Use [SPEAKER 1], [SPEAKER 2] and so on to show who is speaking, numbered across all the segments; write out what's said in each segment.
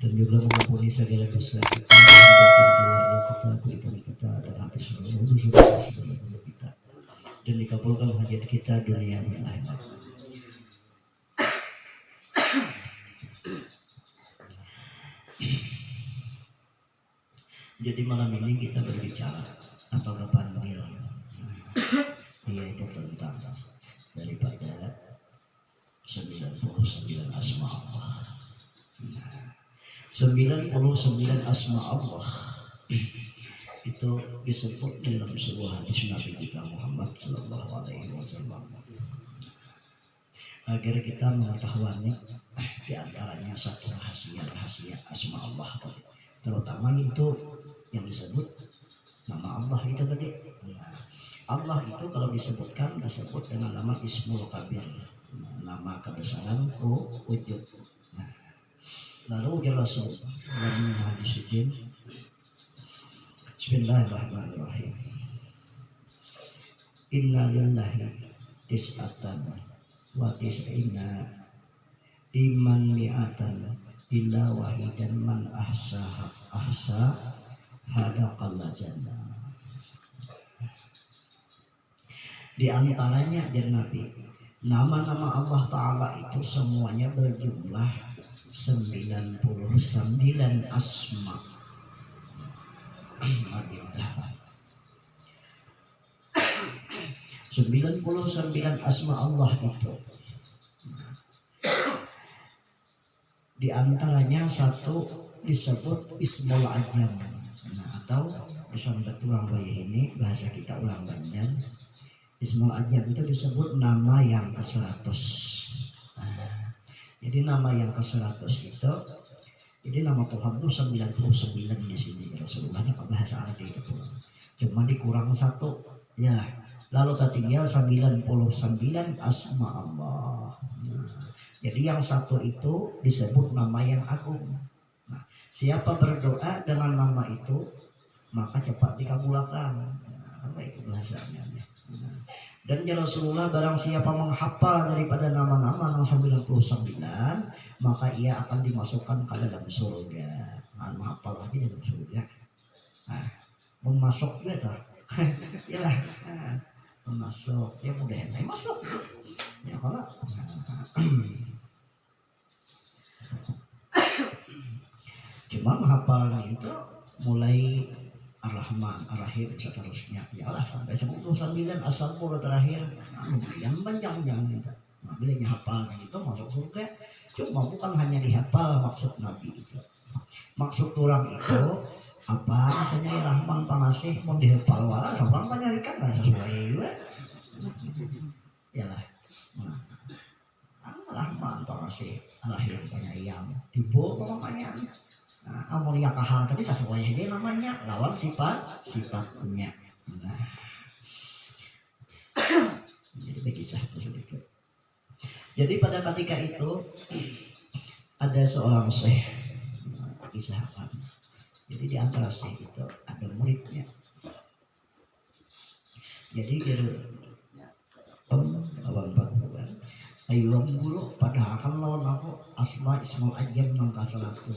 [SPEAKER 1] dan juga mengampuni segala dosa kita, batin keluarga kita, keitan kita, dan hati seluruh dosa segala dosa kita, dan dikabulkan hajat kita dunia dan akhirat. Jadi malam ini kita berbicara atau berpanggil, yaitu tentang daripada 99 asma Allah. 99 asma Allah itu disebut dalam sebuah hadis Nabi kita Muhammad Shallallahu Alaihi Wasallam. Agar kita mengetahuinya, diantaranya satu rahasia asma Allah tadi, terutama itu yang disebut nama Allah itu tadi. Allah itu kalau disebutkan disebut dengan nama Ismul Kabir, nama kebesaran wujud. Lalu jelas dalam hadis ini, Bismillahirrahmanirrahim. Inna lillahi tis'atan wa tis'ina iman mi'atan illa wahidan man ahsa hadaqal jannah. Di antaranya dan Nabi, nama-nama Allah Ta'ala itu semuanya berjumlah 99 asma. 99 asma Allah itu, di antaranya satu disebut Ismul Ajam, atau disebut ulang bayi ini bahasa kita ulang Banjar. Ismul Ajam itu disebut nama yang ke-100. Jadi nama yang ke-100 itu, jadi nama Tuhan itu 99 di sini. Rasulullahnya ke bahasa Arab itu pun. Cuma dikurang satu, ya. Lalu tertinggal 99 asma Allah. Jadi yang satu itu disebut nama yang agung. Nah, siapa berdoa dengan nama itu, maka cepat dikabulkan. Apa itu bahasanya? Dan ya Rasulullah, barang siapa menghafal daripada nama-nama yang 99, maka ia akan dimasukkan ke dalam surga. Nah, menghafal lagi dalam surga. Nah, memasuk gitu. Yalah, memasuk. Ya mudah masuk. Ya kalau cuma menghafalnya itu mulai Ar-Rahman, Ar-Rahim, seterusnya. Ya Allah, sampai 99 asal-usul terakhir. Lumayan panjang jangan minta. Nah, bila hafal itu masuk surga. Cuma bukan hanya dihafal maksud Nabi itu. Maksud orang itu apa? Misalnya ya Rahman Panasih mau dihafal wala, seorang penyarikan dan sesuai juga. Yalah. Rahman Panasih, Ar-Rahim penyayang. Tiba pokoknya. Nah, amonia kahal tadi sesuai aja namanya, lawan sifatnya. Nah, jadi berkisah sedikit. Jadi pada ketika itu ada seorang syekh, kisah apa? Jadi di antara syekh itu ada muridnya. Jadi dia abang bakuan. Ayo guru padahal kan lawan aku asma Ismul Ajam yang ke-100.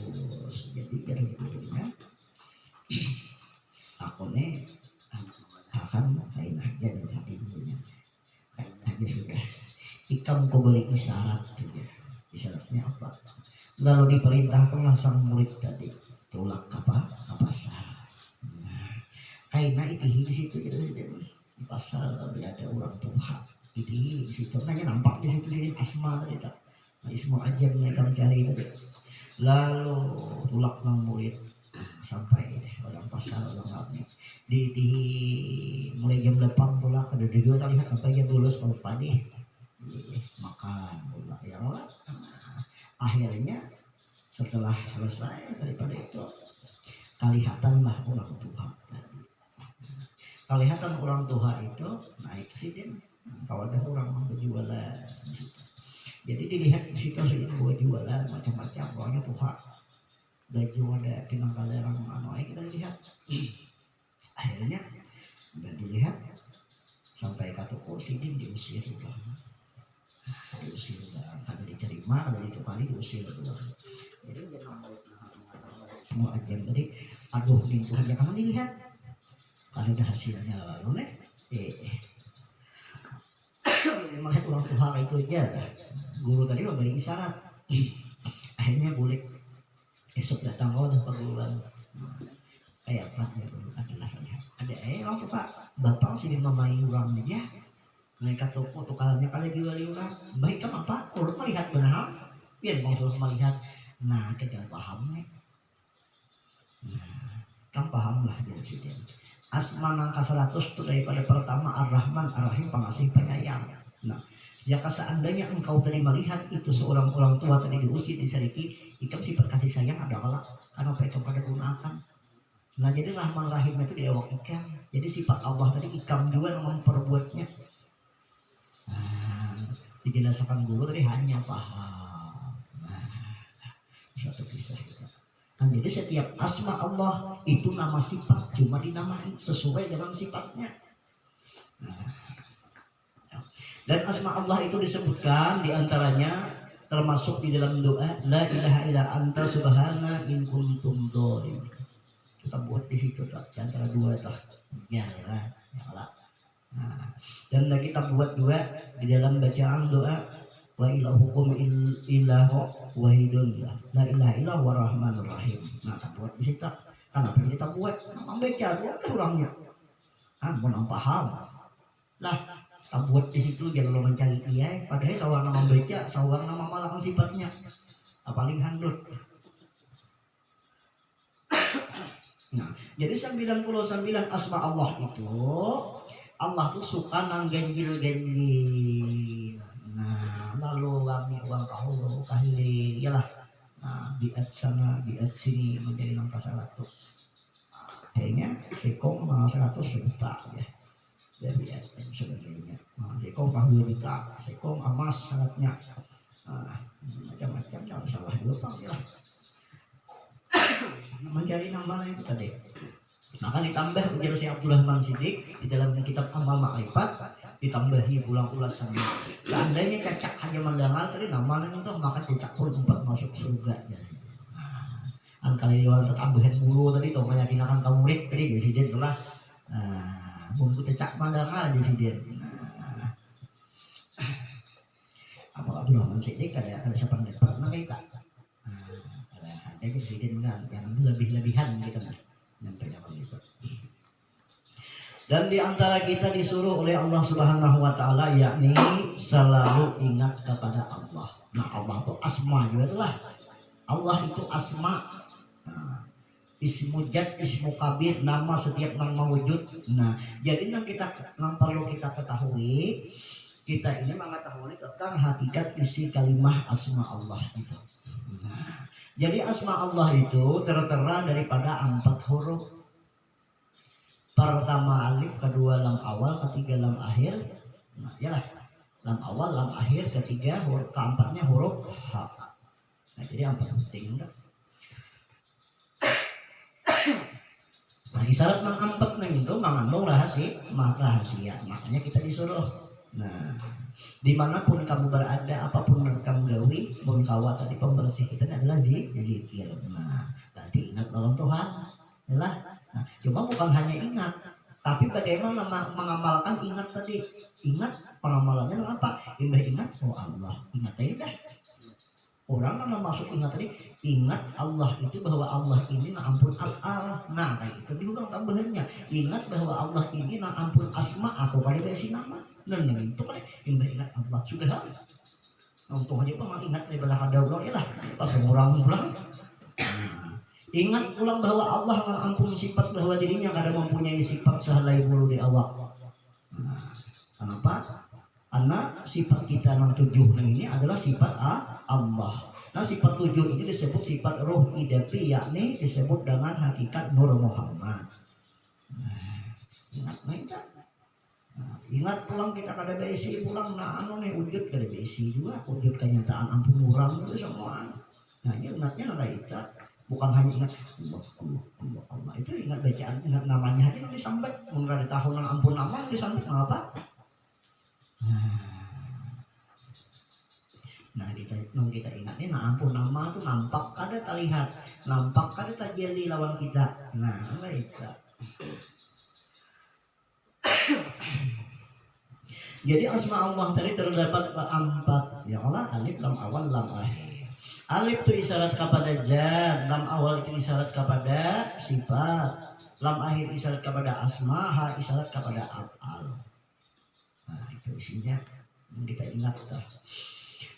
[SPEAKER 1] Jadi dari gurunya aku nih akan kain aja dari hati gurunya, kain aja sudah. Ikam kau beri isyarat juga. Isyaratnya apa? Lalu diperintahkanlah sang murid tadi tulak ke pasar. Nah, kaina itu di situ di pasar ada orang tua. Di situ nanya nampak di situ di asma tadi tak. Nah, Ismul Ajam yang kami cari tadi. Lalu tulak nang murid sampai orang pasar orang kami di mulai jam 8 tulak ada juga lihat sampai jam 12 kalau pagi makan tulak ya Allah. Akhirnya setelah selesai daripada itu kalihatanlah orang tua tadi. Kalihatan orang tua itu naik ke sini. Kalau ada orang mau berjualan di situ. Jadi dilihat di situ sih buat jualan macam-macam, orangnya tuha baju ada pinang kalerang kita lihat. Akhirnya udah dilihat sampai ke toko sidin diusir udah. Diusir udah, kata diterima, ada itu kali diusir udah. Jadi dia mau aja tadi aduh gitu aja kamu dilihat kalau udah hasilnya lalu nih melihat orang tua itu aja guru tadi mau beri isyarat akhirnya boleh esok datang udah perguruan kayak apa ya adalah ada orang tuh pak bapak sih memai orang aja mereka toko tukarnya kali jual orang baik kan apa urut melihat benar biar bangsa melihat nah kita paham nih nah kan paham lah jadi sih asma angka 100 itu daripada pertama Ar-Rahman Ar-Rahim pengasih penyayang. Nah, jika seandainya engkau tadi melihat itu seorang orang tua tadi diusir disariki, ikam sifat kasih sayang adalah karena apa ikam pada gunakan. Nah, jadi Rahman Rahim itu diawak ikam. Jadi sifat Allah tadi ikam juga yang memperbuatnya. Nah, dijelaskan dulu tadi hanya paham. Nah, suatu kisah itu. Nah, jadi setiap asma Allah itu nama sifat cuma dinamai sesuai dengan sifatnya. Nah, dan asma Allah itu disebutkan diantaranya termasuk di dalam doa la ilaha illa anta subhana in kuntum dzalimin. Kita buat di situ tak di antara dua itu. Ya lah. Nah, dan kita buat dua di dalam bacaan doa wa ilahukum ilahu wahidun la ilaha illallah warahmanur rahim. Nah, kita buat di situ. Kenapa kita buat? Membaca tuh orangnya. Mau paham. Lah, kita buat di situ jangan lo mencari dia. Padahal sawang nama membaca, sawang nama malakan sifatnya. Paling handut. Nah, jadi 99 asma Allah itu Allah tuh suka nang ganjil-ganjil. Nah, lalu uang kahulu kahili yalah. Nah, biat sana biat sini menjadi angka 100. Kayaknya sekong malah 100 juta ya. Jadi ya dan sebagainya. Nah, sekong kahulu juta, sekong emas sangatnya. Nah, macam-macam jangan salah juga ya. Mencari nama itu tadi. Maka ditambah ujar si Abdul Rahman Siddiq di dalam kitab Amal Ma'rifat ditambahi pulang ulasannya. Seandainya cacak hanya mendengar tadi namanya itu maka cacak pun 4 masuk surga. Nah, kali ini orang tambahan bulu tadi tuh meyakinkan kamu murid tadi presiden itulah. Nah, bumbu cacak mendengar presiden. Nah, Abdul Rahman Siddiq ada sependapat pernah kita. Ada presiden kan jangan lebih-lebihan gitu nah. Dan diantara kita disuruh oleh Allah Subhanahu Wa Taala yakni selalu ingat kepada Allah. Nah, Allah itu asma juga itulah. Allah itu asma. Nah, ismu jad, ismu kabir, nama setiap nama wujud. Nah, jadi yang perlu kita ketahui, kita ini mengetahui tentang hakikat isi kalimah asma Allah itu. Nah, jadi asma Allah itu tertera daripada 4 huruf. Pertama alif, kedua lam awal, ketiga lam akhir. Nah, yalah. Lam awal, lam akhir, ketiga huruf keempatnya huruf ha. Nah, jadi 4 penting enggak? Nah, isyarat nang 4 nang itu mengandung rahasia. Makanya kita disuruh. Nah, dimanapun kamu berada, apapun yang kamu gawi, pun kawa tadi pembersih kita adalah zikir. Nah, berarti ingat nolong Tuhan. Yalah. Nah, cuma bukan hanya ingat, tapi bagaimana mengamalkan ingat tadi. Ingat pengamalannya apa? Ingat oh Allah, ingat aja dah. Orang kan masuk ingat tadi, ingat Allah itu bahwa Allah ini na ampun al-al. Nah, kayak itu diulang tambahannya. Ingat bahwa Allah ini na ampun asma aku kali besi nama. Nah, itu kan ingat Allah sudah. Untuk aja mah ingat daripada ada ulang ya lah. Pas orang pulang. Ingat ulang bahwa Allah mengampuni sifat bahwa dirinya kadang mempunyai sifat sehelai bulu di awak. Nah, kenapa? Karena sifat kita yang 7 ini adalah sifat Allah. Nah, sifat 7 ini disebut sifat roh idapi, yakni disebut dengan hakikat Nur Muhammad. Nah, ingat pulang kita kada besi pulang nah nih wujud kada besi juga wujud kenyataan ampun orang itu semua. Nah, ingatnya ada itu. Bukan hanya ingat Allah itu ingat bacaan, ingat namanya aja nanti sampai mungkin di tahun yang ampun nama disambut apa? Nah, kita ingatnya nah ampun nama itu nampak kada terlihat, nampak kan tajalli lawan kita. Nah itu. Jadi asma Allah tadi terdapat 4. Ya Allah, alif, lam awal, lam akhir. Alif itu isyarat kepada zat, lam awal itu isyarat kepada sifat, lam akhir isyarat kepada asma, ha isyarat kepada af'al. Nah itu isinya kita ingat.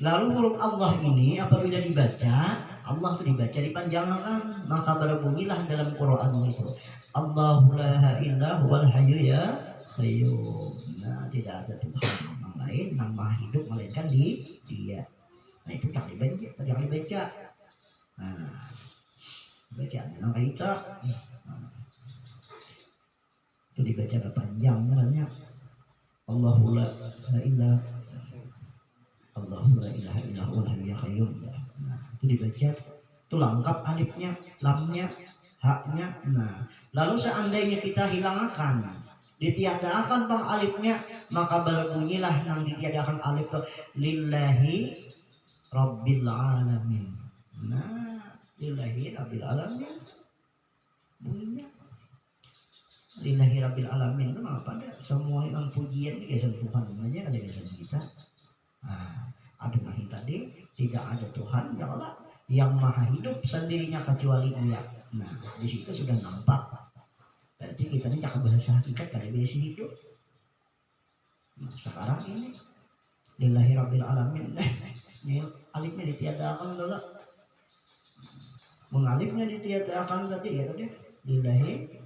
[SPEAKER 1] Lalu huruf Allah ini apabila dibaca, Allah itu dibaca dipanjangkan, maka berbunyilah dalam Quran itu Allahu la ilaha huwal hayyu ya qayyum. Nah, tidak ada Tuhan yang lain nama hidup melainkan Dia. Nah itu tak dibaca, jangan dibaca. Nah, baca nama kita. Itu dibaca panjang namanya Allahu la ilaha Allahu la ilaha illa huwal hayyul qayyum. Nah, itu dibaca, itu lengkap alifnya, lamnya, haknya. Nah, lalu seandainya kita hilangkan, ditiadakan bang alifnya, maka berbunyilah yang ditiadakan alif itu lillahi rabbil alamin. Nah, lillahi rabbil alamin bunyinya lillahi rabbil alamin itu apa? Ada semua yang pujian ini gasan Tuhan aja, ada gasan kita. Nah, ada mahi tadi tidak ada Tuhan ya Allah yang maha hidup sendirinya kecuali Dia. Nah, di situ sudah nampak. Berarti kita ini cakap bahasa hakikat kada biasa hidup. Nah, sekarang ini lillahi rabbil alamin. Ini alifnya ditiadakan dulu. Mengalifnya ditiadakan tadi ya tadi lillahi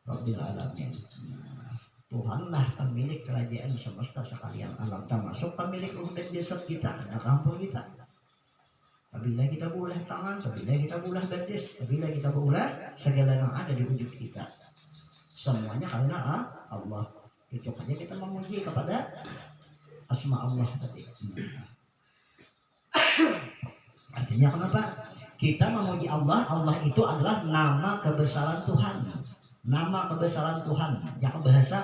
[SPEAKER 1] rabbil alamin. Nah, Tuhanlah pemilik kerajaan semesta sekalian alam, termasuk pemilik ruh dan jasad kita, anak kampung kita. Apabila kita berulah tangan, apabila kita berulah betis, apabila kita berulah segala yang ada di wujud kita, semuanya karena Allah. Itu saja kita memuji kepada asma Allah tadi. Artinya kenapa? Kita memuji Allah. Allah itu adalah nama kebesaran Tuhan. Nama kebesaran Tuhan. Jangan bahasa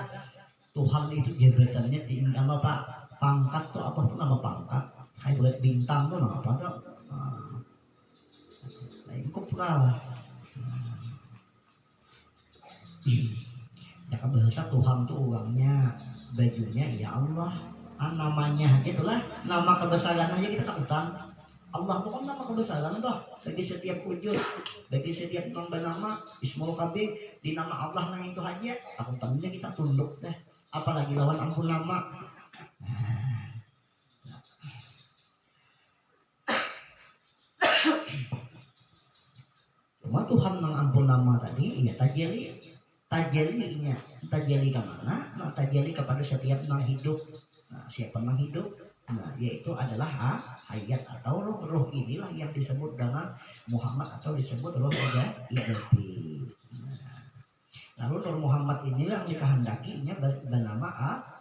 [SPEAKER 1] Tuhan itu jabatannya tinggi apa Pak? Pangkat tuh apa tuh nama pangkat? Kayak buat bintang tuh nama apa tuh? Nah, itu kupral. Jangan bahasa Tuhan tuh uangnya, bajunya ya Allah. Namanya itulah nama kebesaran aja kita takutan. Allah itu kan nama kebesaran toh bagi setiap wujud, bagi setiap nama Ismul Kabir di nama Allah, nah itu aja aku tanya kita tunduk deh, apalagi lawan ampun nama. Cuma Tuhan mengampun nama tadi ya tajalinya tajali ke mana? Nah tajali kepada setiap nang hidup. Nah siapa nang hidup? Nah yaitu adalah hayat atau roh inilah yang disebut dengan Muhammad atau disebut roh ilahi. Nah, lalu Nur Muhammad inilah yang dikehendakinya bernama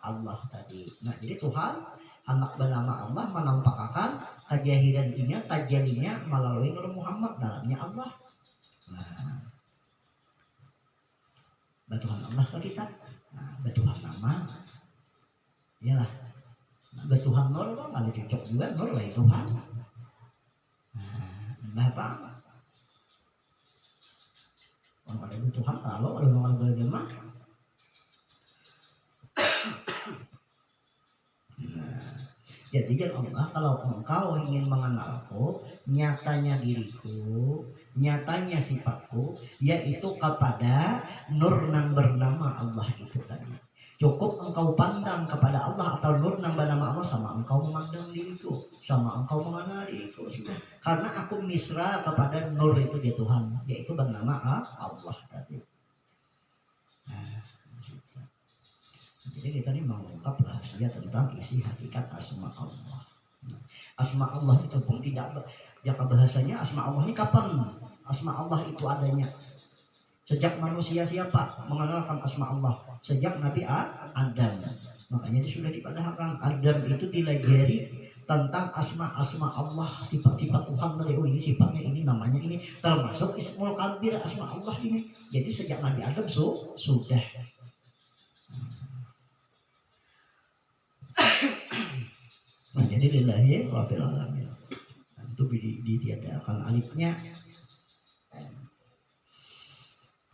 [SPEAKER 1] Allah tadi. Nah jadi Tuhan anak bernama Allah menampakkan kejahirannya tajalinya melalui Nur Muhammad dalamnya Allah. Nah, Tuhan Allah ke kita. Nah, Tuhan nama iyalah. Tuhan Nur malah cocok juga, Nur lah Tuhan. Nah, apa? Orang ada Tuhan kalau ada orang beragama. Jadi Allah, kalau engkau ingin mengenalku, nyatanya diriku, nyatanya sifatku, yaitu kepada Nur yang bernama Allah itu tadi. Cukup engkau pandang kepada Allah atau Nur yang bernama Allah, sama engkau memandang diriku, sama engkau mengenal diriku sudah. Karena aku misra kepada Nur itu dia Tuhan, yaitu bernama Allah tadi. Nah, jadi kita ini mengungkap rahasia tentang isi hakikat asma Allah. Nah, asma Allah itu pun tidak jaka bahasanya asma Allah ini kapan asma Allah itu adanya? Sejak manusia siapa mengenalkan asma Allah? Sejak Nabi Adam. Makanya dia sudah dipadahkan Adam itu dilajari tentang asma-asma Allah, sifat-sifat Tuhan tadi. Oh ini sifatnya ini, namanya ini, termasuk Ismul Kabir asma Allah ini. Jadi sejak Nabi Adam sudah. Nah jadi lillahi rabbil alamin. Itu ditiadakan alifnya.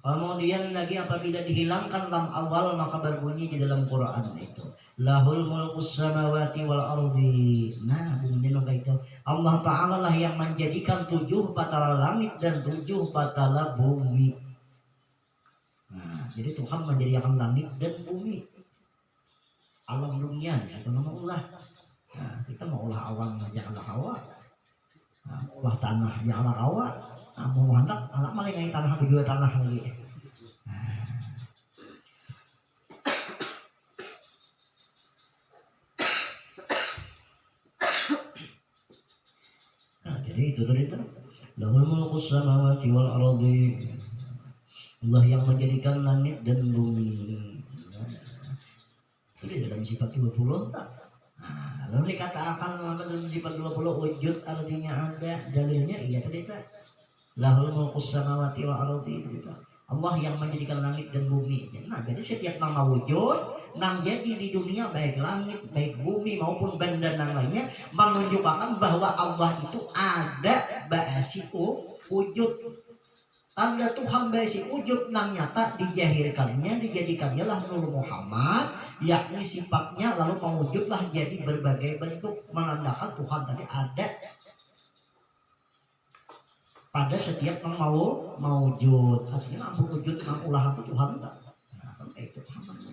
[SPEAKER 1] Kemudian lagi apabila dihilangkan lam awal maka berbunyi di dalam Quran itu lahul mulkus samawati wal ardi. Nah bunyinya kayak itu. Allah Ta'ala lah yang menjadikan 7 batara langit dan 7 batara bumi. Nah jadi Tuhan menjadikan langit dan bumi, alam dunia itu nama ulah. Nah kita mau ulah awan aja ala kawa, nah, ulah tanah aja ala kawa. Nah, mau hendak anak malah ngai tanah berdua tanah lagi. Nah, jadi itu tadi itu. Lahul mulkus samawati wal ardi. Allah yang menjadikan langit dan bumi. Nah, itu di dalam sifat 20 tak? Nah, lalu dikatakan dalam sifat 20 wujud artinya ada, dalilnya iya tadi tak? Lahul mulkus samawati wal ardi itu tak? Allah yang menjadikan langit dan bumi. Nah, jadi setiap nama wujud nang jadi di dunia baik langit, baik bumi maupun benda yang lainnya menunjukkan bahwa Allah itu ada ba'asi wujud. Tanda Tuhan ba'asi wujud nang nyata dijahirkannya, dijadikannya lah Nur Muhammad, yakni sifatnya lalu mewujudlah jadi berbagai bentuk menandakan Tuhan tadi ada pada setiap yang mau wujud. Artinya ampun wujud nang ulah apa Tuhan enggak. Nah, kan itu pahamannya.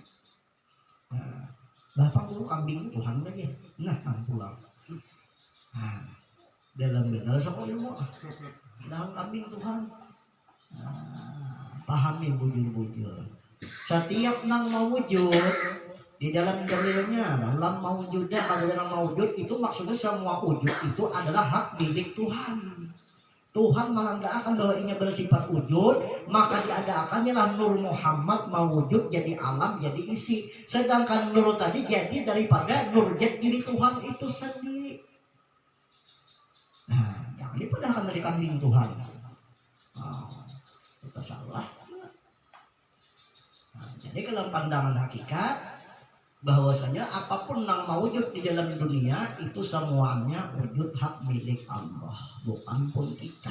[SPEAKER 1] Nah, bapak dulu kambing Tuhan aja. Nah, pulang. Nah, dalam sekolah ilmu dalam kambing Tuhan. Nah, pahami bujur-bujur. Setiap nang mau wujud di dalam dalilnya dalam mawujudah pada dalam mawujud itu maksudnya semua wujud itu adalah hak milik Tuhan. Tuhan menandakan bahwa ini bersifat wujud, maka diadakannya lah Nur Muhammad mewujud jadi alam, jadi isi. Sedangkan Nur tadi jadi daripada Nur Jat diri Tuhan itu sendiri. Nah, jangan dipindahkan dari kambing Tuhan. Kita salah. Nah, jadi kalau pandangan hakikat bahwasanya apapun yang mewujud di dalam dunia itu semuanya wujud hak milik Allah, bukan pun kita.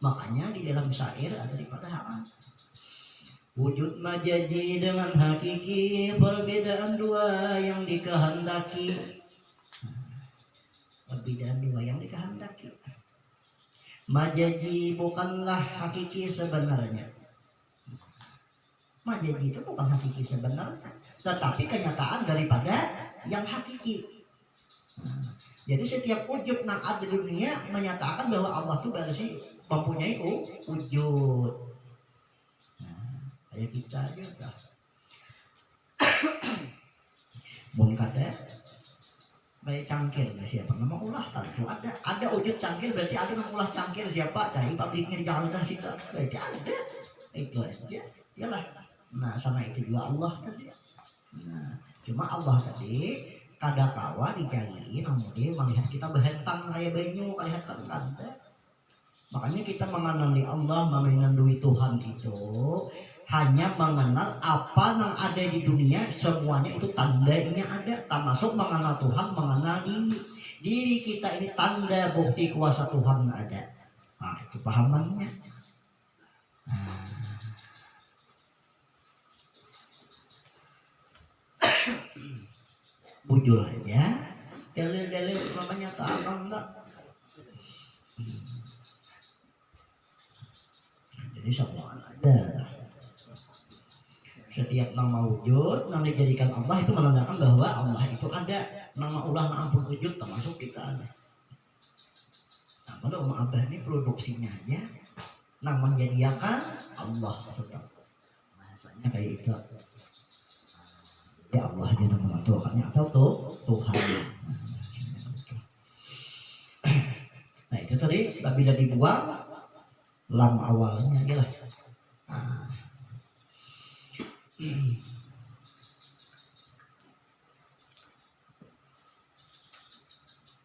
[SPEAKER 1] Makanya di dalam syair ada daripada hak. Wujud majazi dengan hakiki perbedaan dua yang dikehendaki. Perbedaan dua yang dikehendaki. Majazi bukanlah hakiki sebenarnya. Majazi itu bukan hakiki sebenarnya, tetapi kenyataan daripada yang hakiki. Nah, jadi setiap wujud yang ada di dunia menyatakan bahwa Allah itu bersih mempunyai wujud. Nah, kayak kita juga. Mun kada baik cangkir siapa nama ulah tentu ada wujud cangkir berarti ada nama ulah cangkir siapa cari pabriknya di Jakarta situ berarti ada itu aja yalah. Nah sama itu juga Allah tadi. Nah, cuma Allah tadi kadakawa dicariin kemudian melihat kita berhentang kayak banyu melihat kan. Makanya kita mengenali Allah, mengenali Tuhan itu hanya mengenal apa yang ada di dunia, semuanya itu tandanya ada, termasuk mengenal Tuhan, mengenal diri kita ini tanda bukti kuasa Tuhan ada. Nah itu pahamannya. Nah. Bujur aja dalil-dalil namanya ta'ala enggak. Jadi semua ada. Setiap nama wujud yang dijadikan Allah itu menandakan bahwa Allah itu ada. Nama Allah na ampun wujud termasuk kita ada. Nah, pada Om Abah ini produksinya aja yang menjadikan Allah tetap. Bahasanya kayak itu. Ya Allah dia nama Tuhannya atau Tuhan. Nah itu tadi bila dibuang lam awalnya ialah. Nah.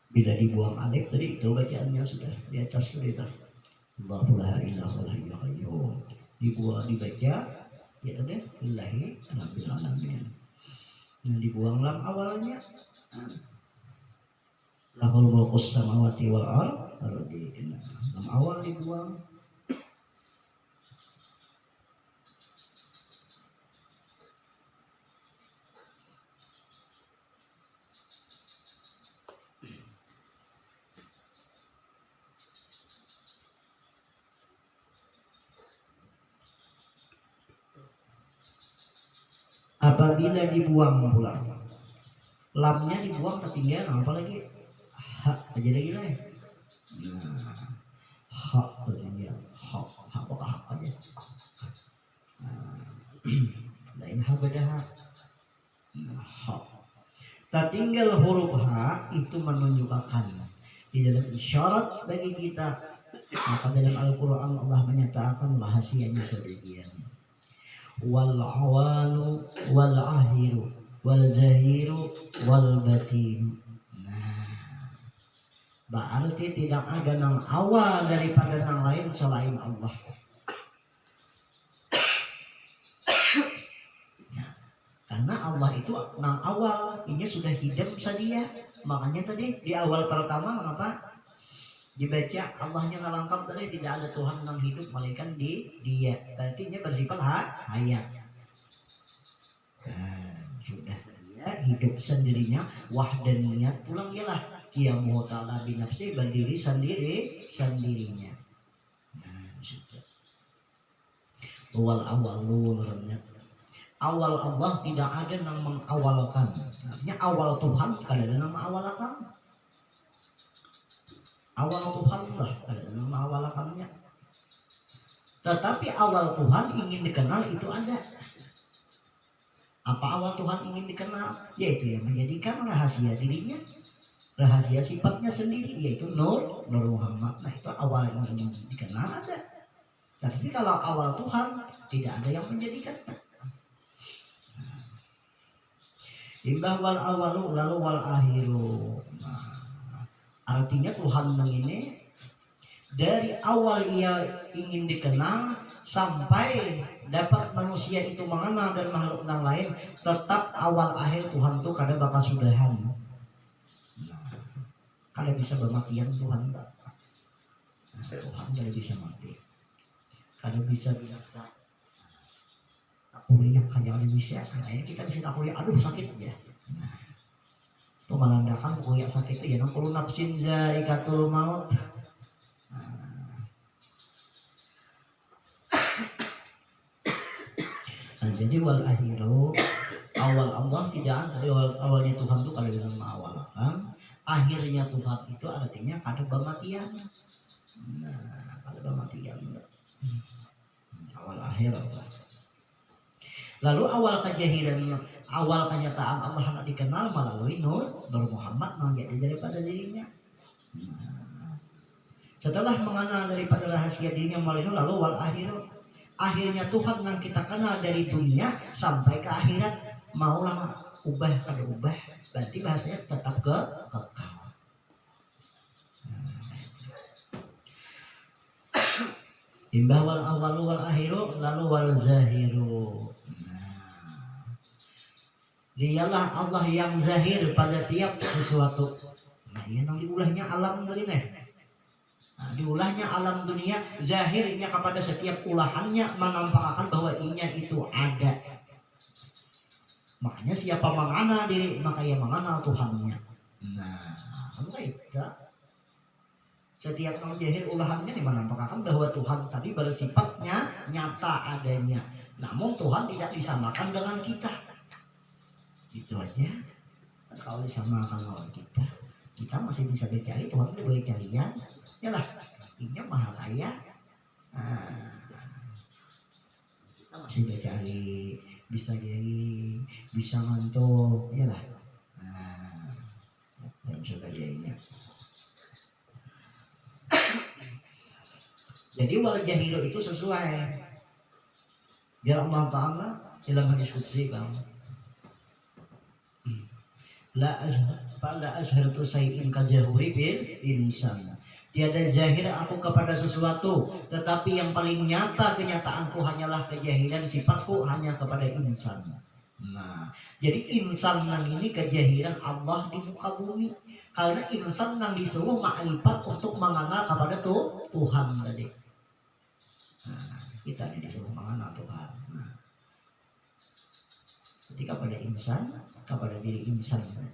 [SPEAKER 1] Bila dibuang alif tadi itu bacaannya sudah di atas sudah. Allahu la ilaha illallah. Dibuang dibaca ya tadi lillahi rabbil alamin. Nah, dibuang lam awalnya. Lahul mulkus samawati wal ardi. Lam awal dibuang. apabila dibuang pulang. Lamnya dibuang ketinggalan, apalagi hak aja lagi lah. Nah, hak ketinggalan, hak apa hak aja. Lain hak beda hak. Hak. Tertinggal huruf H itu menunjukkan di dalam isyarat bagi kita. Maka dalam Al-Quran Allah menyatakan rahasianya sebagian. Wal awalu wal ahiru wal zahiru wal batin. Nah, berarti tidak ada nang awal daripada nang lain selain Allah. Nah, karena Allah itu nang awal, ini sudah hidup sedia. Makanya tadi di awal pertama kenapa dibaca Allahnya ngalangkap tadi tidak ada Tuhan yang hidup melainkan di Dia. Berarti ini bersifat hayat. Nah, sudah sedia hidup sendirinya wahdaniyat pulang ialah qiyamuhu ta'ala binafsi berdiri sendirinya. Nah, sudah. Wal awalu namanya. Awal Allah tidak ada yang mengawalkan. Artinya awal Tuhan tidak ada yang mengawalkan. Awal Tuhan lah ada yang mengawalkannya. Tetapi awal Tuhan ingin dikenal itu ada. Apa awal Tuhan ingin dikenal? Yaitu yang menjadikan rahasia dirinya, rahasia sifatnya sendiri, yaitu Nur Muhammad. Nah itu awal yang ingin dikenal ada. Tapi kalau awal Tuhan tidak ada yang menjadikannya. Imbah wal awalu lalu wal akhiru. Nah, artinya Tuhan yang ini dari awal ia ingin dikenal sampai dapat manusia itu mengenal dan makhluk yang lain, tetap awal akhir Tuhan tuh kada bakal sudahan. Nah, kada bisa bermatian Tuhan. Nah, Tuhan kada bisa mati, kada bisa binasa. Kuliah kayak bisa, akhirnya kita bisa kuliah, aduh sakit ya. Nah, itu menandakan kuliah sakit itu ya, nang nafsin zaikatul maut. Nah, jadi wal akhiru awal Allah tidak ada, awalnya Tuhan itu kada dengan mengawalkan, akhirnya Tuhan itu artinya kada bermatian. Nah, kada bermatian. Awal akhir Allah. Lalu awal kejahiran, awal kenyataan Allah hendak dikenal melalui Nur Muhammad menjadi daripada dirinya. Nah, setelah mengenal daripada rahasia dirinya melalui Nur, lalu wal akhiru, akhirnya Tuhan yang kita kenal dari dunia sampai ke akhirat, maulah ubah kada ubah, berarti bahasanya tetap kekal. Imbah wal awalu wal akhiru lalu wal zahiru. Dialah Allah yang zahir pada tiap sesuatu. Nah, yang diulahnya alam dunia. Nah, diulahnya alam dunia, zahirnya kepada setiap ulahannya menampakkan bahwa inya itu ada. Makanya siapa mengenal diri, maka ia mengenal Tuhannya. Nah, itu setiap yang zahir ulahannya menampakkan bahwa Tuhan tadi bersifatnya nyata adanya. Namun Tuhan tidak disamakan dengan kita. Itu aja. Kalau disamakan dengan kita masih bisa dicari, Tuhan tidak boleh carian. Yalah, Inya maha kaya. Nah, kita masih dicari, bisa jadi, bisa ngantuk, yalah. Nah, dan sebagainya. Jadi wal jahilu itu sesuai. Biar Allah Ta'ala dalam hadis qudsi kamu. La azhartu sayyin kajahuri bil insan. Tiada zahir aku kepada sesuatu, tetapi yang paling nyata kenyataanku hanyalah kejahilan sifatku hanya kepada insan. Nah, jadi insan yang ini kejahilan Allah di muka bumi. Karena insan yang disuruh ma'rifat untuk mengenal kepada Tuhan tadi. Nah, kita disuruh mengenal Tuhan. Nah, jadi kepada insan, kepada diri insan. Nah,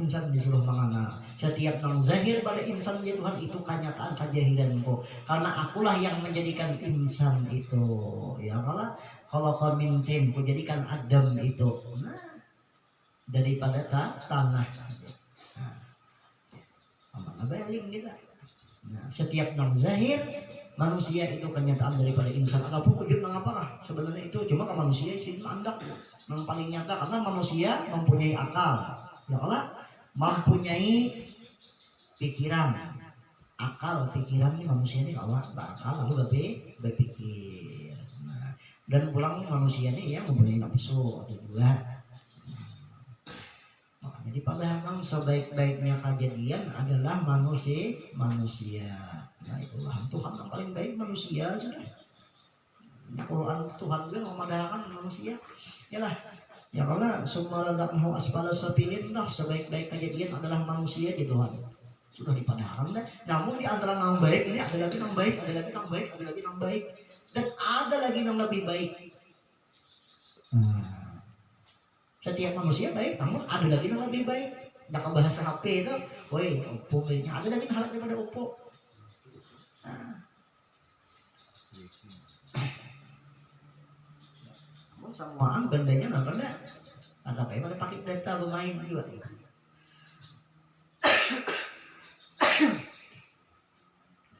[SPEAKER 1] insan disuruh mengenal. Setiap nang zahir pada insan ya Tuhan itu kenyataan kejahilanku. Karena akulah yang menjadikan insan itu. Ya kalau kau mintim, ku jadikan Adam itu. Nah, daripada tanah. Nah, apa balik kita. Nah, setiap nang zahir manusia itu kenyataan daripada insan ataupun wujud nang apa sebenarnya itu cuma ke manusia itu andak yang paling nyata karena manusia mempunyai akal. Ya Allah mempunyai pikiran, akal, pikiran ini manusia ini Allah berakal lalu berpikir. Nah, dan pulang manusia ini ya mempunyai nafsu atau juga. Makanya dipadahkan sebaik-baiknya kejadian adalah manusia. Nah itulah Tuhan yang paling baik manusia sudah. Ya Quran Tuhan juga memadahkan manusia. Yalah. Ya karena semua radaknahu asfala safilin dah sebaik-baik kejadian adalah manusia di Tuhan. Sudah dipadahkan dah. Namun di antara yang baik ini ada lagi yang baik, ada lagi yang baik, ada lagi yang baik, dan ada lagi yang lebih baik. Setiap manusia baik, namun ada lagi yang lebih baik. Nah bahasa HP itu, woi Oppo baiknya, ada lagi yang halal daripada Oppo. Samaan bandanya nggak pernah atau apa pada pakai data bermain juga.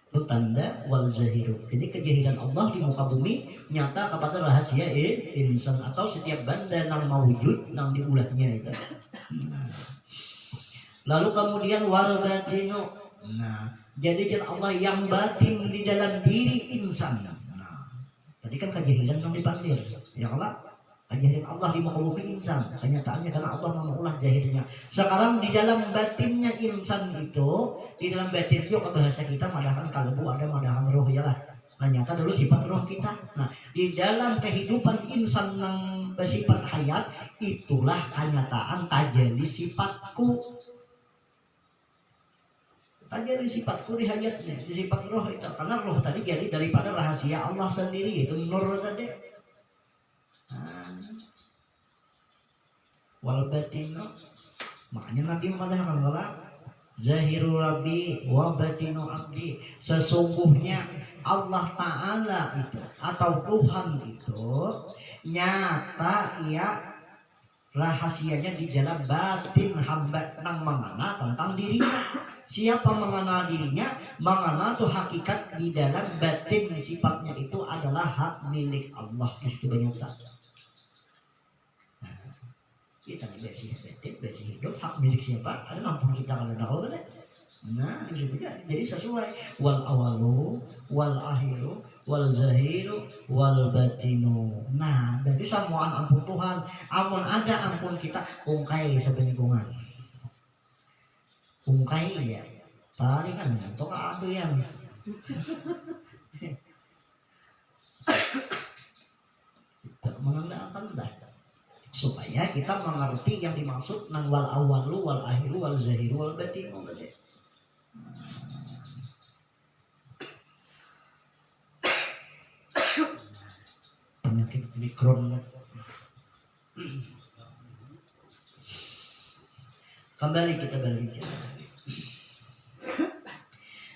[SPEAKER 1] Itu tanda wal zahiru. Jadi kejahilan Allah di muka bumi nyata kepada rahasia insan atau setiap benda yang mawujud yang diulahnya itu. Lalu kemudian wal batinu. Nah, jadi Allah yang batin di dalam diri insan. Nah, tadi kan kejahilan yang dipanggil. Ya Allah, kejahilan Allah di muka bumi insan. Kenyataannya karena Allah mengulah jahilnya. Sekarang di dalam batinnya insan itu, di dalam batin itu bahasa kita madahan kalbu ada madahan roh ya lah. Ternyata dulu sifat roh kita. Nah, di dalam kehidupan insan yang bersifat hayat, itulah kenyataan tajalli sifatku. Tajalli sifatku di hayatnya, di sifat roh itu. Karena roh tadi jadi daripada rahasia Allah sendiri, itu nur tadi. Wal batinu, makanya Nabi mengatakan bahwa zahiru rabbi wa batinu abdi, sesungguhnya Allah Ta'ala itu atau Tuhan itu nyata ia rahasianya di dalam batin hamba yang mengenal tentang dirinya. Siapa mengenal dirinya, mengenal tuh hakikat di dalam batin sifatnya itu adalah hak milik Allah. Itu banyak tak. Kita besi batin, besi hidup, hak milik siapa? Ada nampung kita kalau ada Allah kan? Nah disebutnya jadi sesuai wal awalu, wal akhiru, wal zahiru, wal batinu. Nah berarti samuan ampun Tuhan, ampun ada ampun kita ungkai sebenarnya ungkai ya. Paling kan atau atuh yang tak mengenalkan dah. Supaya kita mengerti yang dimaksud nang wal awalu wal akhiru wal zahiru wal batinu tadi. Penyakit mikron. Kembali kita berbicara.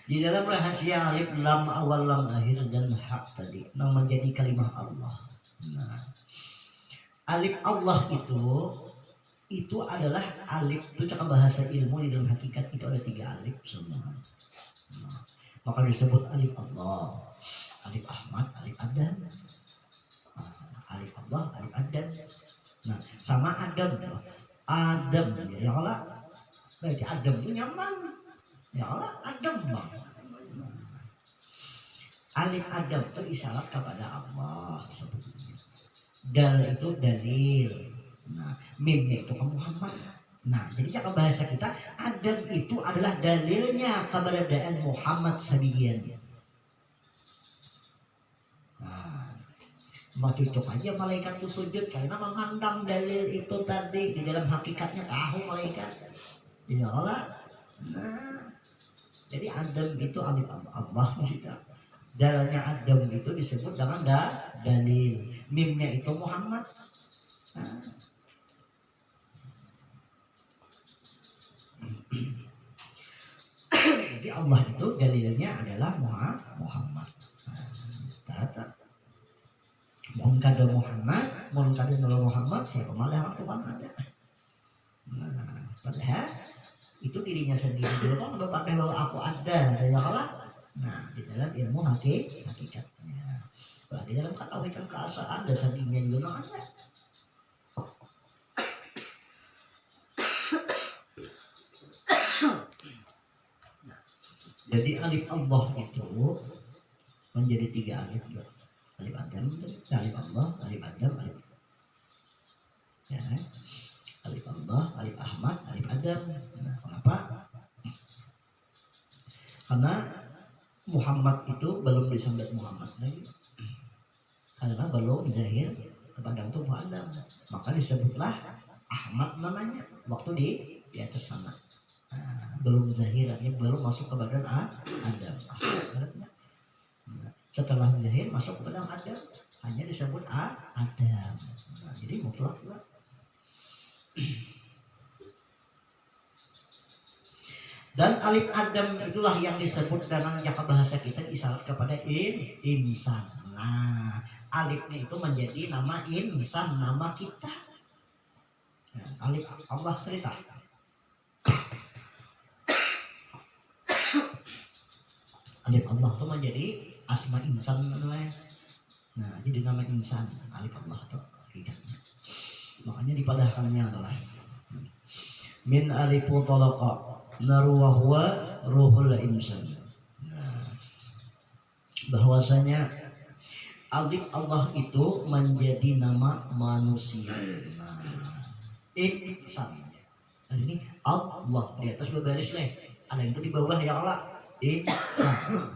[SPEAKER 1] Di dalam rahasia alif lam awal lam akhir dan hak tadi yang menjadi kalimat Allah. Nah, alif Allah itu adalah alif itu cakap bahasa ilmu di dalam hakikat itu ada 3 alif semua. Nah, maka disebut alif Allah, alif Ahmad, alif Adam. Alif Allah, alif Adam. Nah, sama Adam tuh. Adam ya Allah. Berarti Adam itu nyaman. Ya Allah, Adam bang. Alif Adam itu isyarat kepada Allah sebetulnya. Dal itu dalil. Nah, mimnya itu ke Muhammad. Nah, jadi cakap bahasa kita Adam itu adalah dalilnya keberadaan Muhammad sabiyan. Nah, mau cocok aja malaikat itu sujud karena memandang dalil itu tadi di dalam hakikatnya tahu malaikat. Ya Allah. Nah, jadi Adam itu alif Allah di situ. Dalilnya Adam itu disebut dengan dalil. Mimnya itu Muhammad. Nah. Jadi Allah itu dalilnya adalah Muhammad. Tata mun kada Muhammad, mun kada nolo Muhammad, siapa malah Tuhan ada. Nah, padahal itu dirinya sendiri dulu kan pada bahwa aku ada, ya kalah. Nah, di dalam ilmu hakikatnya. Di dalam ketahuikan keasaan dasar dirinya juga ada. Jadi alif Allah itu menjadi 3 alif. Alif Adam, alif Allah, alif Adam, alif. Ya. Alif Allah, alif Ahmad, alif Adam. Nah, kenapa? Karena Muhammad itu belum disebut Muhammad lagi. Karena belum zahir kepada tubuh Adam. Maka disebutlah Ahmad namanya waktu di atas sana. Belum zahir, belum masuk ke badan Adam. Nah, setelah zahir masuk ke badan Adam hanya disebut Adam. Nah, jadi mutlak lah. Dan alif Adam itulah yang disebut dalam jaka bahasa kita isyarat kepada insan. Nah, alifnya itu menjadi nama insan, nama kita. Nah, alif Allah cerita. Alif Allah itu menjadi asma insan namanya. Nah, jadi nama insan alif Allah itu hakikatnya. Makanya dipadahkannya adalah min alifu talaqa naruwa huwa ruhul insan. Nah, bahwasanya alif Allah itu menjadi nama manusia. Nah, insan. Nah, ini Allah di atas berbaris nih. Ada itu di bawah ya Allah. Insan.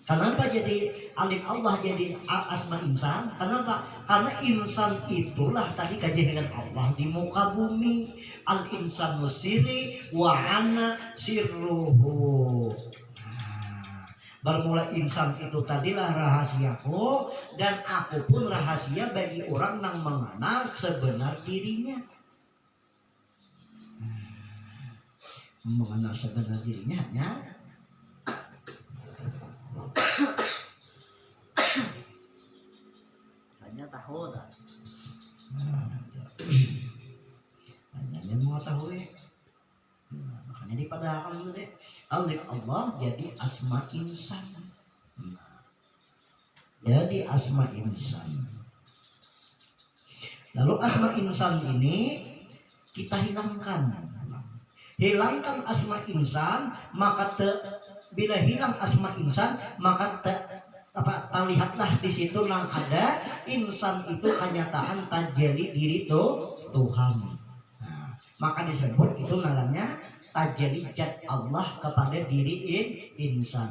[SPEAKER 1] Kenapa jadi alif Allah jadi asma insan? Kenapa? Karena insan itulah tadi kajian Allah di muka bumi. Al insanu sirri wa ana sirruhu. Bermula insan itu tadilah rahasiaku dan aku pun rahasia bagi orang yang mengenal sebenar dirinya. Mengenal sebenar dirinya hanya tahu dah. Hanya dia mengetahui. Makanya dipadahkan dulu deh. Alif Allah jadi asma insan. Jadi asma insan. Lalu asma insan ini kita hilangkan. Hilangkan asma insan, maka bila hilang asma insan, maka terlihatlah di situ yang ada insan itu kenyataan tajali diri Tuhan. Nah, maka disebut itu namanya tajali zat Allah kepada diri insan.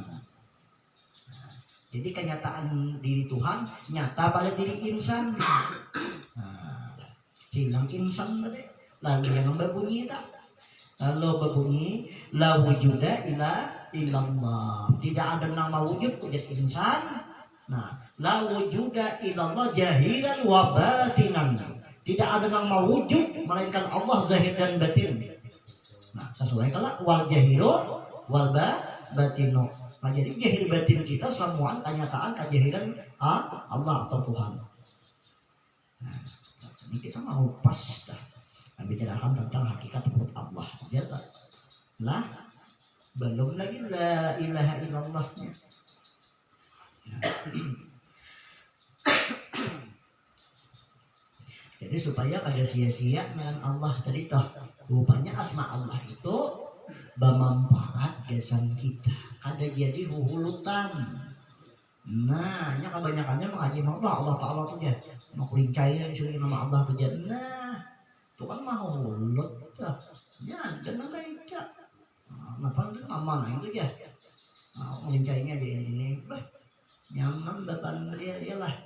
[SPEAKER 1] Nah, jadi kenyataan diri Tuhan nyata pada diri insan. Nah, hilang insan tadi, lalu yang berbunyi tak? Lalu berbunyi la wujuda ilallah. Tidak ada nama wujud insan. Nah, la wujuda ilallah jahilan wa batinan. Tidak ada nama wujud melainkan Allah zahir dan batin. Nah, sesuai kalau wal jahilu wal batinu. Nah, jadi jahir batin kita semua kenyataan kejahiran Allah atau Tuhan. Nah, ini kita mau pas dah. Bicarakan tentang hakikat huruf Allah. Ya tak? Lah, belum lagi la ilaha illallahnya. Jadi supaya kada sia-sia dengan Allah tadi toh. Rupanya asma Allah itu bermanfaat gesan kita. Kada jadi huhulutan. Nah, nya kebanyakannya mengaji Allah Ta'ala tuh ya. Mau rincai disuruh nama Allah tuh ya. Nah, itu kan mau hulut tuh. Ya, dan naga itu. Kenapa itu amanah itu ya? Merincainya aja ini. Bah, nyaman depan dia lah.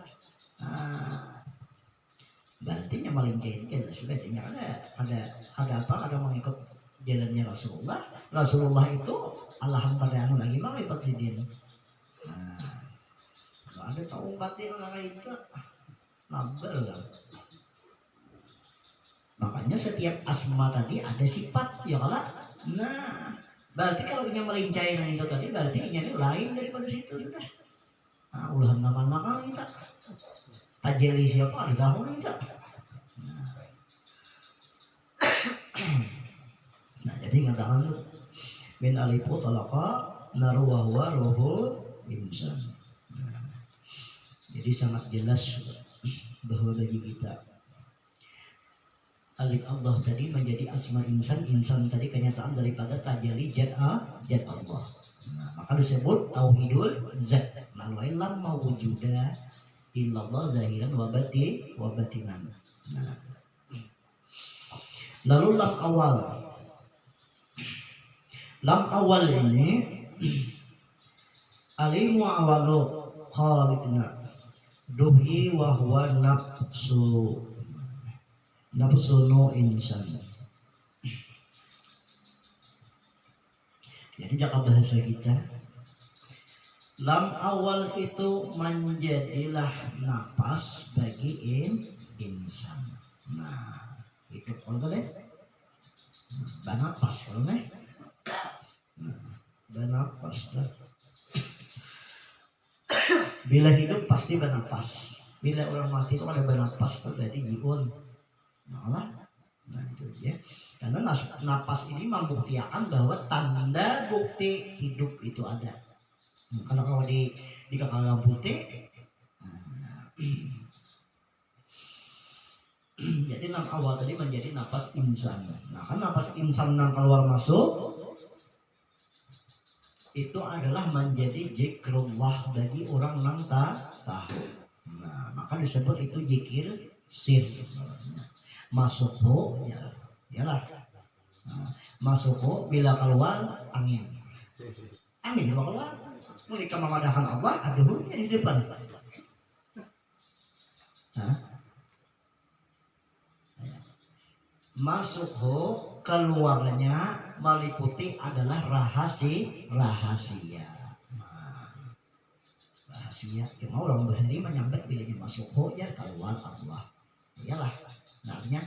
[SPEAKER 1] Berarti yang merincai kan sebenarnya ada apa? Ada mengikut jalannya Rasulullah. Rasulullah itu alhamdulillah lagi mau ikut sidin. Kalau ada tahu batin orang itu nabel lah. Makanya setiap asma tadi ada sifat ya Allah. Nah, Berarti kalau punya melincai itu tadi berarti ini lain daripada situ sudah. Nah, ulah makan kita. Tajeli siapa di tahun kita. Nah jadi ngatakan tuh min alifu talaqa naru wa huwa ruhul insan. Nah, jadi sangat jelas bahwa bagi kita alif Allah tadi menjadi asma insan, insan tadi kenyataan daripada tajali zat Allah. Nah, maka disebut tauhidul zat. Lalu lam mawujuda illallah zahiran wa batinan. Nah, lalu lam awal ini alimu awalu khaliqna duhi wa huwa nafsu insan. Jadi jaka bahasa kita lam awal itu menjadilah napas bagi insan. Nah itu kalau deh banapas kalau deh banapas dah. Bila hidup pasti banapas, bila orang mati itu ada banapas itu berarti jiun. Nah itu ya. Karena napas ini membuktikan bahwa tanda bukti hidup itu ada. Karena kalau di kakak putih, jadi nam awal tadi menjadi napas insan. Nah kan napas insan yang keluar masuk itu adalah menjadi zikrullah bagi orang yang tahu. Nah maka disebut itu zikir sir. Masuk ya lah. Nah, masuk bila keluar angin bila keluar mereka memadahkan Allah aduh di depan. Nah, masuk keluarnya meliputi adalah rahasia. Nah, rahasia cuma orang bahari menyambat bila masuk ya keluar Allah. Iyalah. Nah, artinya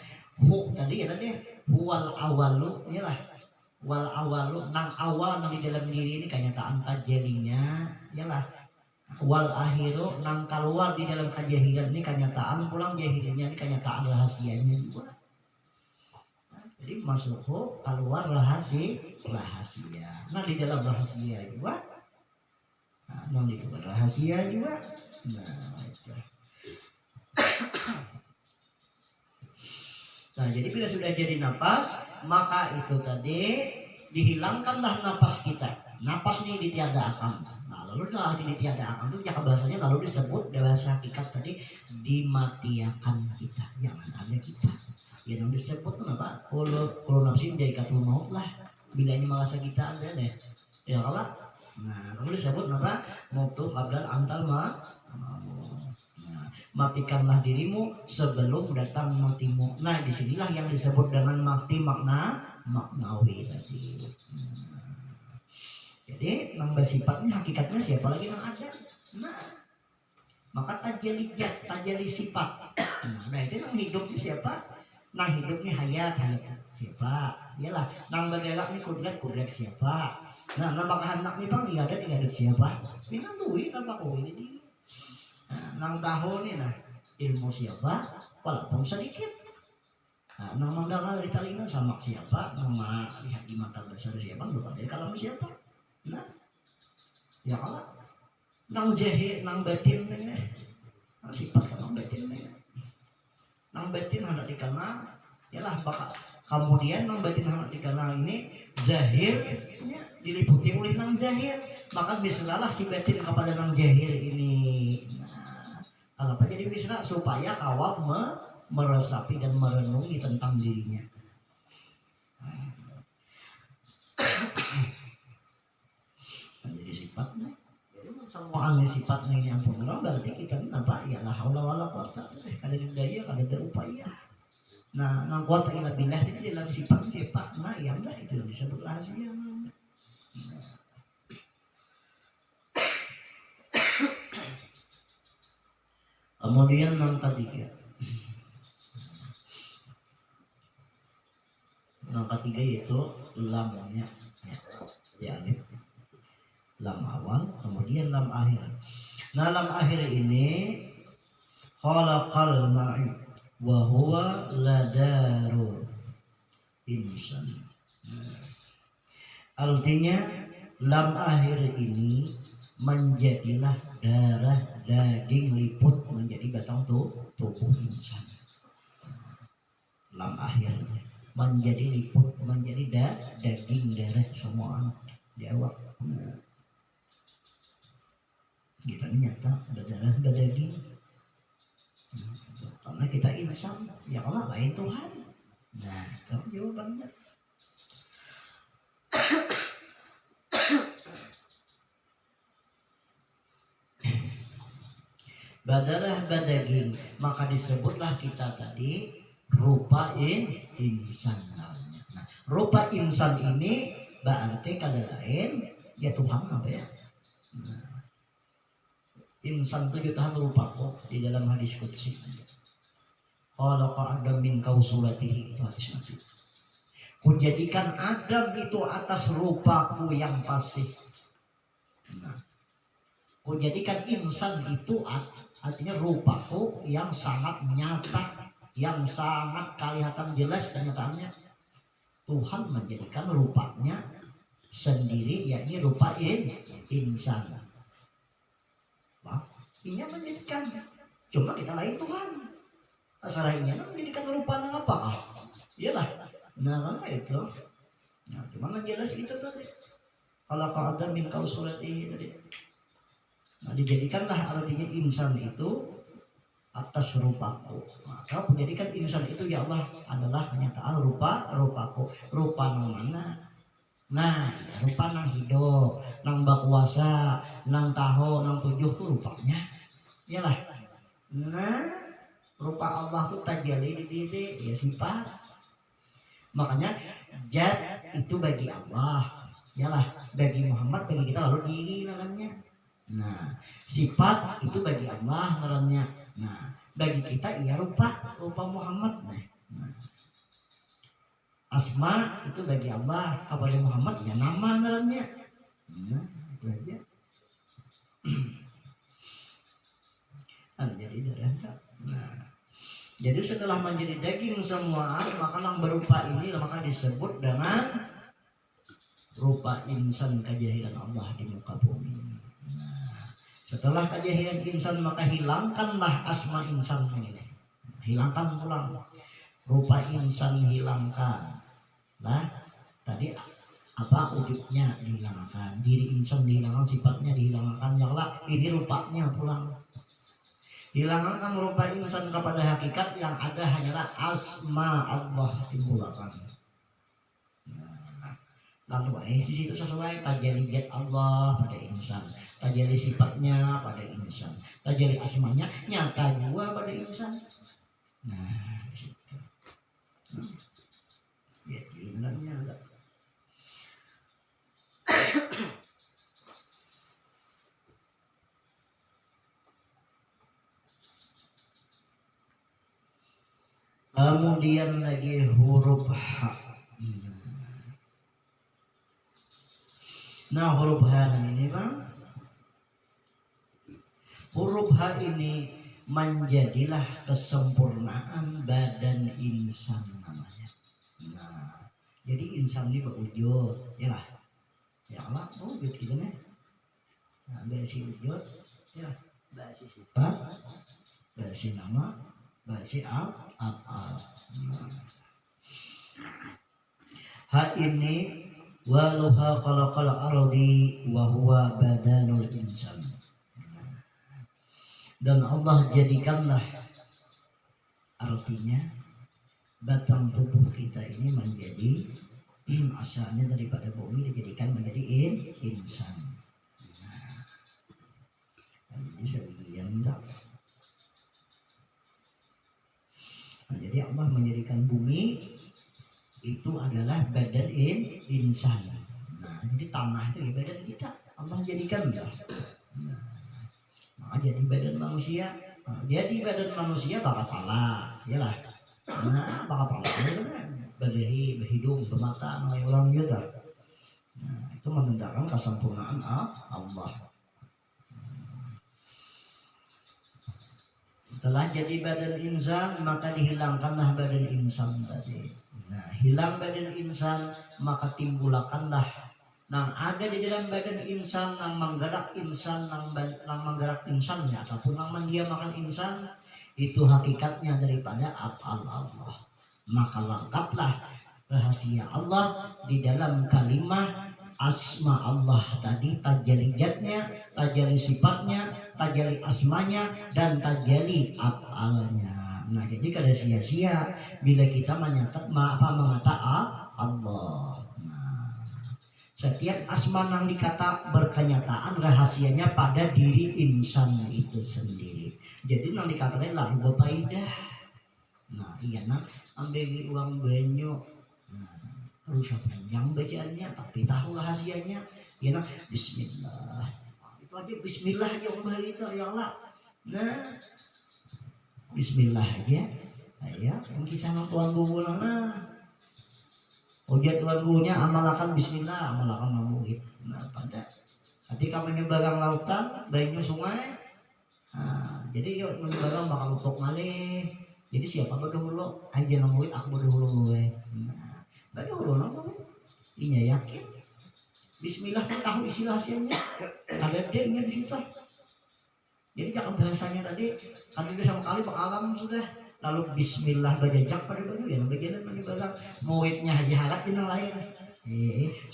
[SPEAKER 1] tadi ya tadi wal awalu iyalah. Wal awalu nang awal nang di dalam diri ini kenyataan tajalinya iyalah. Wal akhiru nang keluar di dalam kejahilan ini kenyataan pulang jahilnya ini kenyataan rahasianya juga. Jadi masuk keluar rahasia. Nah di dalam rahasia juga. Nah di dalam rahasia juga. Nah itu. Nah jadi bila sudah jadi napas maka itu tadi dihilangkanlah napas kita. Napas ini ditiadakan. Nah lalu setelah ditiadakan itu jaka bahasanya lalu disebut bahasa hakikat tadi dimatiakan kita. Jangan ada kita. Yang disebut kenapa? Kalau nafsin jadi katul maut lah. Bila ini merasa kita ada deh. Ya kalau nah lalu disebut kenapa? Mautu qabla antal matikanlah dirimu sebelum datang matimu. Nah disinilah yang disebut dengan mati maknawi tadi. Jadi nambah sifatnya hakikatnya siapa lagi yang ada. Nah maka tajali zat, tajali sifat. Nah itu yang hidupnya siapa? Nang hidupnya hayat siapa? Iyalah nang bergerak nih kudrat siapa? Nah nang bakahanak nih bang ada siapa? Minang duit tanpa duit ini. Nang tahu nih nah ilmu siapa walaupun sedikit. Nah, nang mendengar di telinga sama siapa, nama lihat di mata besar siapa, lupa dari kalau siapa. Nah, ya kalau nang jahil, nang batin nih, nang sifat nang batin nih, nang batin hendak dikenal, yalah bakal kemudian nang batin hendak dikenal ini zahir, ya, diliputi oleh nang zahir, maka bisnalah si batin kepada nang zahir ini. Kenapa jadi bisa supaya kawam meresapi dan merenungi tentang dirinya. Jadi sifatnya, jadi semua aneh sifatnya ini yang pun berarti kita kenapa? Ya la haula wala quwata kada daya kada upaya. Nah, nang kuat ila billah itu dalam sifat nah yang dah itu disebut rahasia. Kemudian yang ketiga yaitu lamnya ya. ya alif lam awal kemudian lam akhir. Nah lam akhir ini khalaqal ma'i wa huwa ladarul insan. Artinya lam akhir ini menjadilah darah daging liput menjadi batang tubuh insan. Lam akhir menjadi liput menjadi daging darah semua di awak. Kita nyata ada darah ada daging. Karena kita insan, ya Allah lain Tuhan. Nah, kamu jawabannya. Badarah badaging, maka disebutlah kita tadi rupa insan namanya. Nah, rupa insan ini berarti kada lain ya Tuhan apa ya? Nah, insan itu jutaan rupa kok di dalam hadis qudsi. Khalaqa Adam min kausulatihi, itu hadis Nabi. Kujadikan Adam itu atas rupaku yang pasih. Nah, kujadikan insan itu artinya rupaku yang sangat nyata, yang sangat kelihatan jelas kenyataannya. Tuhan menjadikan rupanya sendiri, yakni rupa insan. Wah, ini menjadikan. Cuma kita lain Tuhan. Asalnya menjadikan rupa apakah? Iyalah. Nah, kan itu. Nah, cuma jelas itu tadi. Kalau ada min kausulatihi tadi. Nah, dijadikanlah artinya insan itu atas rupaku. Maka menjadikan insan itu ya Allah adalah kenyataan rupaku. Rupa nang mana? Nah, ya, rupa nang hidup, nang bakuasa, nang tahu, nang tujuh tuh rupanya. Iyalah. Nah, rupa Allah tuh tajalli di diri ya sifat. Makanya zat itu bagi Allah. Iyalah, bagi Muhammad bagi kita lalu diri namanya. Nah, sifat itu bagi Allah ngarannya. Nah, bagi kita iya rupa Muhammad. Nah, asma itu bagi Allah, kepada Muhammad ya nama ngarannya. Nah, itu aja. Jadi darah. Nah, jadi setelah menjadi daging semua, maka yang berupa ini maka disebut dengan rupa insan kejahilan Allah di muka bumi. Setelah kejahilan insan maka hilangkanlah asma insan ini. Hilangkan pulang. Rupa insan hilangkan. Nah, tadi apa wujudnya dihilangkan. Diri insan dihilangkan, sifatnya dihilangkan. Ya Allah, ini rupanya pulang. Hilangkan rupa insan kepada hakikat yang ada hanyalah asma Allah timbulkan. Lalu di situ sesuai tajalli zat Allah pada insan, tajalli sifatnya pada insan, tajalli asmanya nyata juga pada insan. Nah, di situ. Ya, ini ada. Kemudian lagi huruf H. Nah, huruf H ini Bang, huruf H ini menjadilah kesempurnaan badan insan namanya. Nah, jadi insan ini berwujud, ya lah. Ya Allah, wujud gitu nih. Nah, basi wujud, ya, basi sifat, basi nama, basi af'al. Nah, H ini waluha khalaqal ardi wa huwa badanul insan. Dan Allah jadikanlah, artinya batang tubuh kita ini menjadi asalnya daripada bumi dijadikan menjadi insan. Nah, ini sebagian tak. Nah, jadi Allah menjadikan bumi itu adalah badan insan. Nah, jadi tanah itu ya badan kita. Allah jadikan dah. Nah, maka jadi badan manusia. Nah, jadi badan manusia bakal pala, yalah. Nah, bakal pala itu kan berhidung, bermata, orang gitu. Nah, itu menandakan kesempurnaan Allah. Setelah jadi badan insan, maka dihilangkanlah badan insan tadi. Nah, hilang badan insan, maka timbulakanlah nang ada di dalam badan insan, nang menggerak insan, nang menggerak insannya, ataupun nang mendiamakan insan, itu hakikatnya daripada af'al Allah. Maka lengkaplah rahasia Allah di dalam kalimat asma Allah tadi, tajallijatnya, tajalli sifatnya, tajalli asmanya, dan tajalli af'alnya. Nah, jadi kada sia-sia bila kita mengata Allah. Nah, setiap asma yang dikata berkenyataan rahasianya pada diri insan itu sendiri. Jadi yang dikatakan lah bapaidah. Nah, iya nak ambil uang banyak. Nah, rusak panjang bacaannya tapi tahu rahasianya. Ya nak bismillah. Itu aja bismillah aja umbah itu ya Allah. Nah, bismillah aja. Ya, mungkin sama tuan guru nah. Ujian tuan gurunya amalakan bismillah, amalakan mamuhid. Nah, pada ketika menyeberang lautan, banyu sungai. Nah, jadi yuk menyeberang bakal utuk malih. Jadi siapa berdahulu? Aja namuhid aku berdahulu gue. Nah, berdahulu namuhid. Inya yakin. Bismillah kan tahu isi rahasianya. Ada D-nya di situ. Jadi jangan bahasanya tadi kan dia sama kali bakalan sudah. Lalu bismillah bajajak pada baju ya bagian menyeberang muidnya haji halat jeneng lain.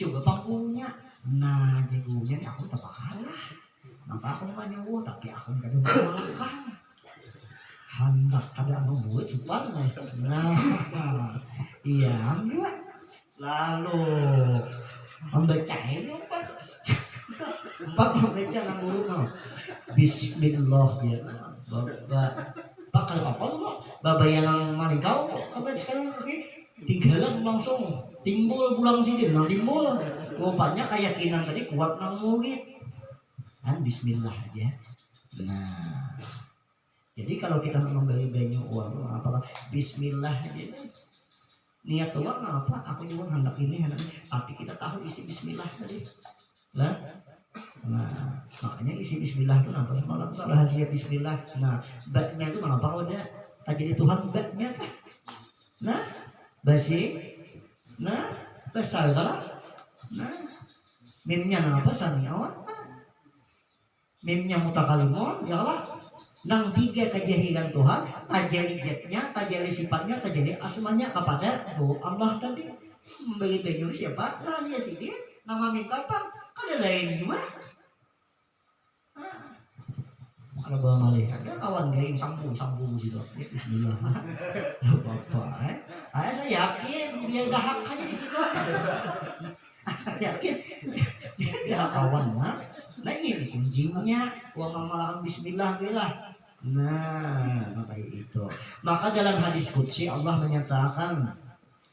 [SPEAKER 1] Coba panggungnya. Nah, jagonya aku tak kalah. Nampak aku manyuwuh tapi aku kada mengalahkan. Hendak kada anu muid cuman. Nah, iya juga. Lalu membaca itu empat membaca nang guru bismillah ya. Bakal apa lo babayan yang maling kau apa sekarang kaki tinggalan langsung timbul pulang sini nang timbul rupanya keyakinan tadi kuat nang murid kan bismillah aja. Nah, jadi kalau kita membeli banyak uang apakah bismillah aja niat uang apa aku juga hendak ini tapi kita tahu isi bismillah tadi lah. Nah, makanya isi bismillah itu nampak semalam tuh rahasia bismillah. Nah, baknya itu mengapa udah tak jadi Tuhan baknya kan? Nah, basi, nah, besar kalau, nah, mimnya apa samiawan, mimnya mutakalimun, ya Allah. Nang tiga kejahilan Tuhan, tajallijatnya, tajalli sifatnya, tajalli asmanya kepada Allah tadi. Bagi penyulis siapa? Rahasia sih dia. Nama minta apa? Ada lain juga. Kalau bawa malih ada kawan garing sambung situ. Bismillah. Bapak, saya yakin dia dahak aja di situ. Saya yakin dia kawan mah. Nah ini kuncinya uang amalan bismillah billah. Nah, maka itu. Maka dalam hadis qudsi Allah menyatakan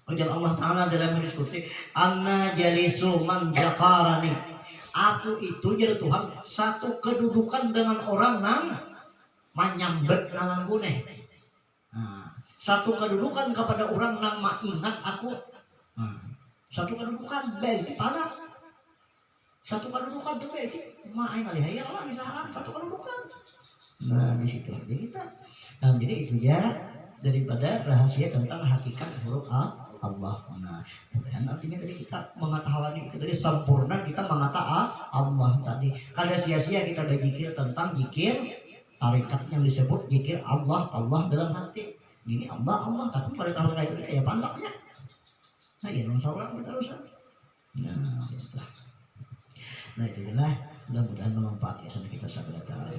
[SPEAKER 1] Allah Ta'ala dalam hadis qudsi anna jalisu man zakarani. Aku itu jadi Tuhan satu kedudukan dengan orang nang menyambet nang gune. Nah, satu kedudukan kepada orang nang ingat aku. Nah, satu kedudukan baik pala. Satu kedudukan tuh baik main kali ya Allah misalkan satu kedudukan. Nah, di situ aja kita. Nah, jadi itu ya daripada rahasia tentang hakikat huruf Allah. Nah, dan artinya tadi kita mengetahui itu tadi sempurna kita mengatakan Allah tadi. Kada sia-sia kita berzikir tentang zikir tarikat yang disebut zikir Allah dalam hati. Gini Allah tapi pada tahun itu kayak pantaknya. Nah, ya masalah terusan. Nah, itu. Nah, itu lah mudah-mudahan bermanfaat ya sampai kita sampai taala.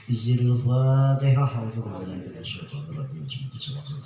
[SPEAKER 1] Bismillahirrahmanirrahim.